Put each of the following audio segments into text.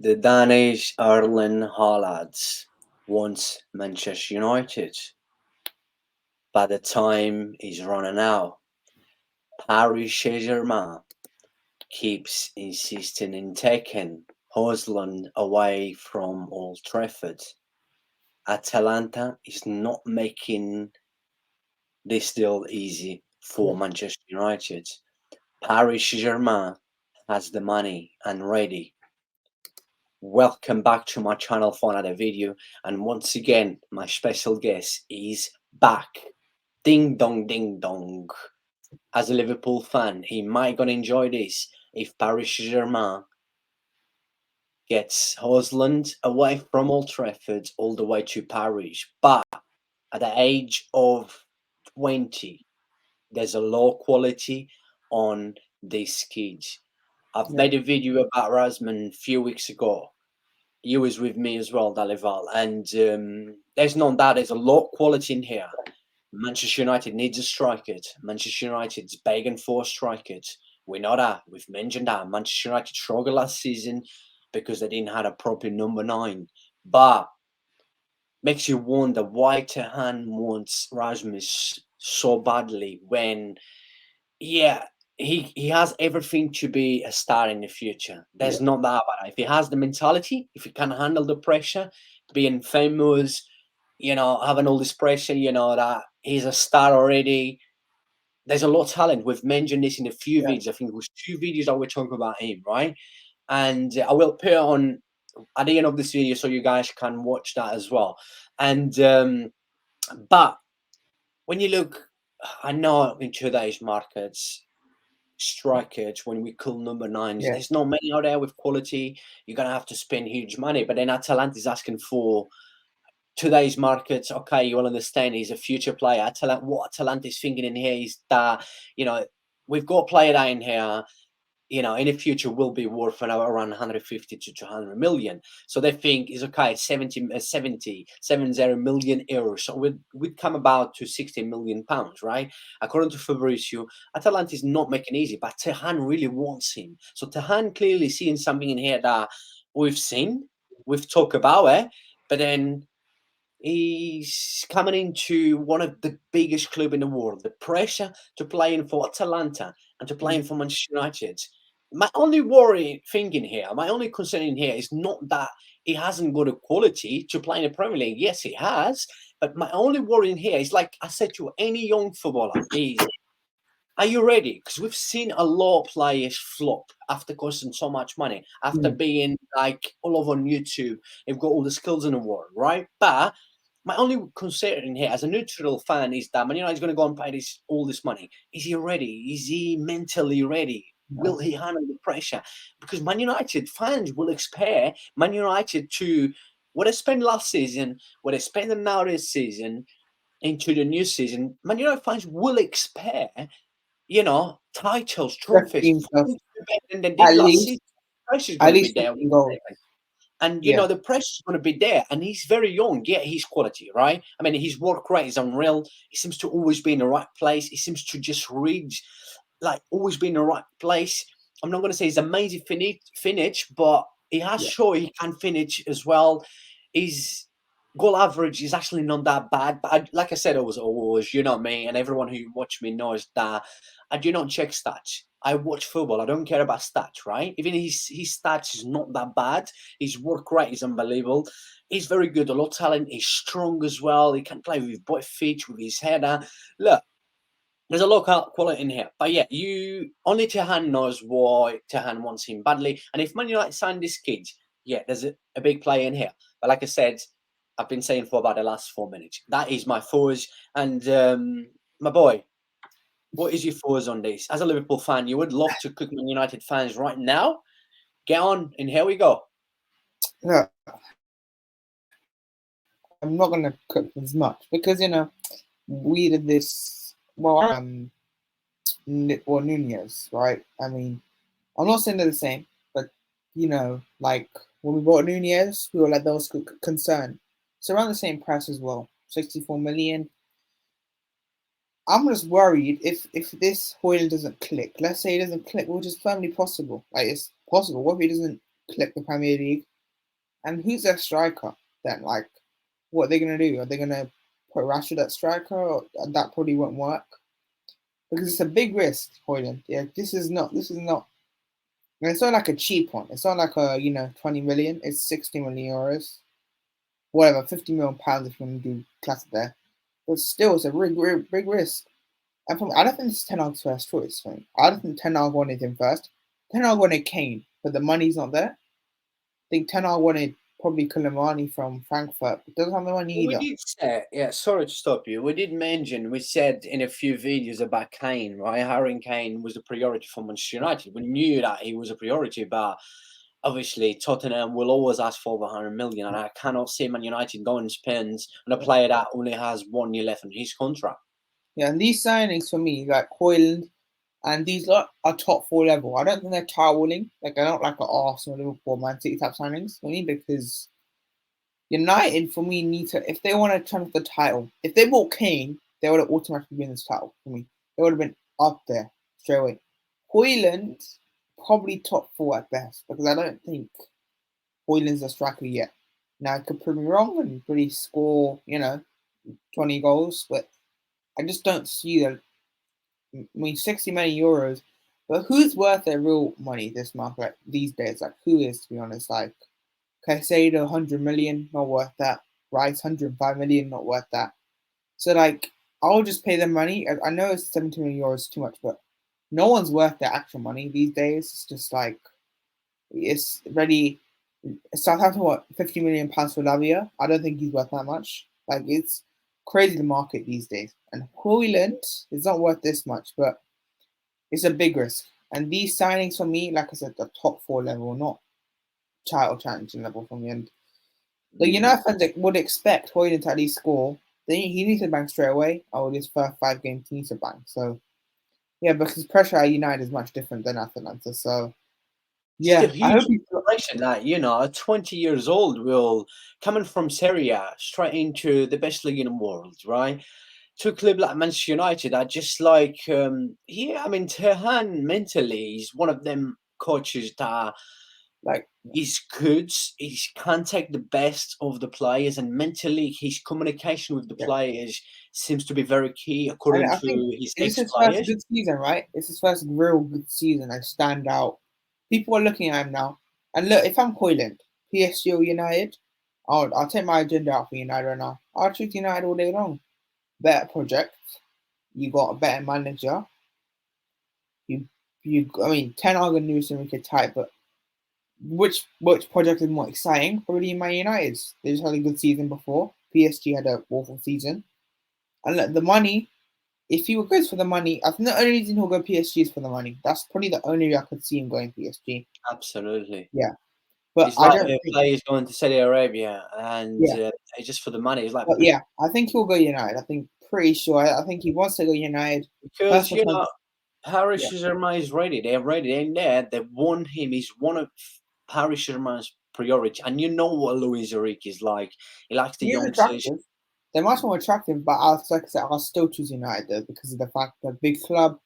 The Danish Erling Haaland wants Manchester United, but the time is running out. Paris Saint-Germain keeps insisting in taking HOJLUND away from Old Trafford. Atalanta is not making this deal easy for Manchester United. Paris Saint-Germain has the money and ready. Welcome back to my channel for another video, and once again my special guest is back. Ding dong ding dong. As a Liverpool fan, he might gonna enjoy this if Paris Saint-Germain gets HOJLUND away from Old Trafford all the way to Paris. But at the age of 20, there's a low quality on this kid. I've made a video about Rasmus a few weeks ago. You was with me as well, Dalival, and there's no doubt there's a lot of quality in here. Manchester United needs a striker. Manchester United's begging for strikers. We know that. We've mentioned that. Manchester United struggled last season because they didn't have a proper number 9. But makes you wonder why Tehan wants Rasmus so badly when, yeah, he has everything to be a star in the future. There's not that bad. If he has the mentality, if he can handle the pressure, being famous, you know, having all this pressure, you know, that he's a star already. There's a lot of talent. We've mentioned this in a few videos. I think it was 2 videos that we're talking about him, right? And I will put it on at the end of this video so you guys can watch that as well. And but when you look, I know in today's markets, strikers, when we call number 9s, there's not many out there with quality. You're gonna have to spend huge money. But then Atalanta is asking for today's markets. Okay, you will understand he's a future player. What Atalanta is thinking in here is that, you know, we've got a player that in here, you know, in the future will be worth around 150 to 200 million. So they think is okay, 70 million euros. So we'd come about to 60 million pounds, right? According to Fabrizio, Atalanta is not making it easy, but Tehan really wants him. So Tehan clearly seeing something in here that we've seen, we've talked about it, but then he's coming into one of the biggest clubs in the world. The pressure to playing for Atalanta and to playing for Manchester United. My only worry thinking here, my only concern in here is not that he hasn't got a quality to play in the Premier League. Yes, he has. But my only worry in here is, like I said to any young footballer, is, are you ready? Because we've seen a lot of players flop after costing so much money, after being like all over on YouTube. They've got all the skills in the world, right? But my only concern in here as a neutral fan is that Man United is going to go and pay all this money. Is he ready? Is he mentally ready? Will he handle the pressure? Because Man United fans will expect Man United to what they spent last season, what they spent now this season, into the new season. Man United fans will expect, you know, titles, trophies, better than they did last season. The pressure's going to be there. And, you know, the pressure's going to be there. And he's very young. Yeah, he's quality, right? I mean, his work rate is unreal. He seems to always be in the right place. He seems to just read, like, always be in the right place. I'm not going to say he's amazing finish, but he has shown he can finish as well. His goal average is actually not that bad. But like I said, it was always, you know me, and everyone who watched me knows that I do not check stats. I watch football. I don't care about stats, right? Even his stats is not that bad. His work rate is unbelievable. He's very good. A lot of talent. He's strong as well. He can play with both feet, with his header. Look, there's a lot of quality in here. But yeah, only Tehan knows why Tehan wants him badly. And if Man United sign this kid, yeah, there's a big player in here. But like I said, I've been saying for about the last 4 minutes. That is my thoughts. And my boy, what is your thoughts on this? As a Liverpool fan, you would love to cook Man United fans right now. Get on, and here we go. Yeah, I'm not gonna cook as much because, you know, we did this. Well, Nunez, right? I mean, I'm not saying they're the same, but, you know, like when we bought Nunez, we were like, that was concerned. It's around the same price as well, 64 million. I'm just worried if this HOJLUND doesn't click. Let's say it doesn't click, which is firmly possible. Like, it's possible. What if it doesn't click the Premier League? And who's their striker then? Like, what are they gonna do? Are they gonna put Rashford at striker? Or that probably won't work because it's a big risk, Hoyland. Yeah, this is not. And it's not like a cheap one. It's not like a 20 million. It's 60 million euros, whatever, 50 million pounds if you want to do class there. But still, it's a big risk. And for me, I don't think it's Ten Hag's first choice. For me. I don't think Ten Hag wanted him first. Ten Hag wanted Kane, but the money's not there. I think Ten Hag wanted probably Koulibaly from Frankfurt, but doesn't have the money We either. did say, yeah, sorry to stop you. We did mention, we said in a few videos about Kane, right? Harry Kane was a priority for Manchester United. We knew that he was a priority, but obviously Tottenham will always ask for over 100 million, and I cannot see Man United going and spend on a player that only has 1 year left on his contract. Yeah, and these signings for me, like Hoyland, and these lot are top four level. I don't think they're toweling. Like I don't like an Arsenal, Liverpool, Man City type signings for me because United for me need to if they want to challenge the title. If they bought Kane, they would have automatically been this title for me. They would have been up there straight away. Hoyland probably top four at best because I don't think Hoyland's a striker yet. Now I could prove me wrong and really score 20 goals, but I just don't see that. I mean, 60 million euros, but who's worth their real money this month? Like these days, like who is to be honest? Like Caicedo, 100 million, not worth that. Rice, 105 million, not worth that. So like, I'll just pay them money. I know it's 70 million euros too much, but no one's worth their actual money these days. It's just like it's ready. Southampton, what, 50 million pounds for Lavia? I don't think he's worth that much. Like it's crazy the market these days. And Hoyland is not worth this much, but it's a big risk. And these signings for me, like I said, the top four level, not title challenging level for me. And the United fans would expect Hoyland to at least score. Then he needs to bang straight away. Or his first 5 games he needs to bang. So yeah, because pressure at United is much different than Atalanta. So Still yeah, I hope huge he's generation that, 20 years old will coming from Serie A straight into the best league in the world, right? To a club like Manchester United, I just like, yeah, I mean, Terhan mentally is one of them coaches that like he's good. He can take the best of the players, and mentally, his communication with the yeah. players seems to be very key, And according I think to his this is his first ex-players. good season, right? It's his first real good season. I stand out. People are looking at him now. And look, if I'm Hoyland, PSG or United, I'll take my agenda out for United right now. I'll choose United all day long. Better project. You got a better manager. You I mean Ten Hag and Newsom we could type, but which project is more exciting? Probably Man United's. They just had a good season before. PSG had an awful season. And look, the money, if he goes for the money, I think the only reason he'll go PSG is for the money. That's probably the only way I could see him going PSG. Absolutely. Yeah. But It's I like don't think players going to Saudi Arabia, and yeah. it's just for the money. It's like But yeah, I think he'll go United. I think pretty sure. I think he wants to go United. because First of all, Paris yeah. Saint-Germain is ready. They're ready. They're there. They want him. He's one of Paris Saint-Germain's priority. And you know what Luis Enrique is like. He likes the He is youngsters. attractive. They're much more attractive, but like I said, I'll still choose United though because of the fact that big club,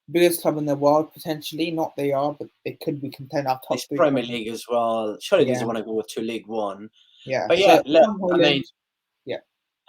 biggest club in the world potentially. Not they are, but they could be contend our top This three Premier clubs. League as well. Surely Yeah, doesn't want to go to League One. yeah. But So yeah, if look, I'm I mean, Holland, yeah.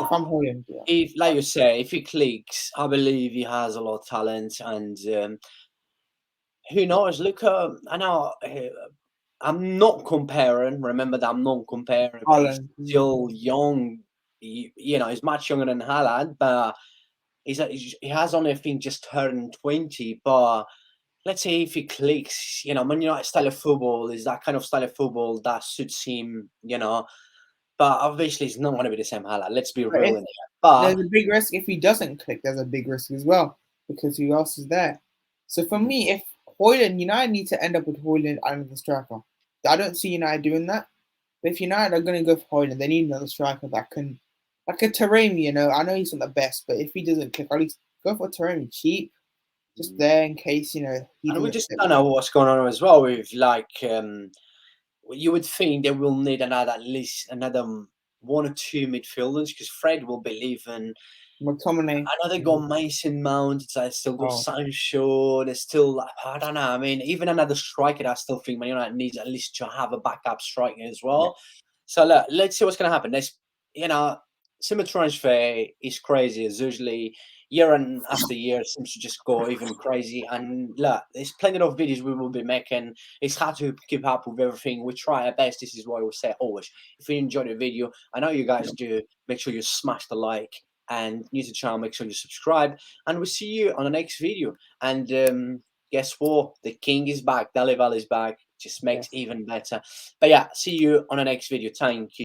If I'm Holland, yeah. if like you say, if he clicks, I believe he has a lot of talent, and who knows? Look, I know I'm not comparing. Remember that I'm not comparing, but he's Holland, still young. He's much younger than Haaland, but he has only, I think, just turned 20. But let's say if he clicks, Man United style of football is that kind of style of football that suits him. But obviously, it's not going to be the same Haaland. Let's be but real if in here. But there's a big risk if he doesn't click, there's a big risk as well because who else is there? So for me, if Hoyland, United need to end up with Hoyland and the striker. I don't see United doing that. But if United are going to go for Hoyland, they need another striker that can, like a Taremi. I know he's not the best, but if he doesn't click, at least go for Taremi cheap, just there in case he and we doesn't just fit don't well. know what's going on as well with you would think they will need at least another 1 or 2 midfielders because Fred will be leaving. McTominay. I know they got Mason Mount, I still got Oh. Sancho. There's still, I don't know. I mean, even another striker, I still think Man United needs at least to have a backup striker as well. So look, let's see what's going to happen. There's, summer transfer is crazy. It's usually year and after year seems to just go even crazy. And look, there's plenty of videos we will be making. It's hard to keep up with everything. We try our best. This is why we say always, if you enjoyed the video, I know you guys do, make sure you smash the like. And new to the channel, make sure you subscribe. And we'll see you on the next video. And guess what? The king is back. Dalival is back. Just makes even better. But yeah, see you on the next video. Thank you.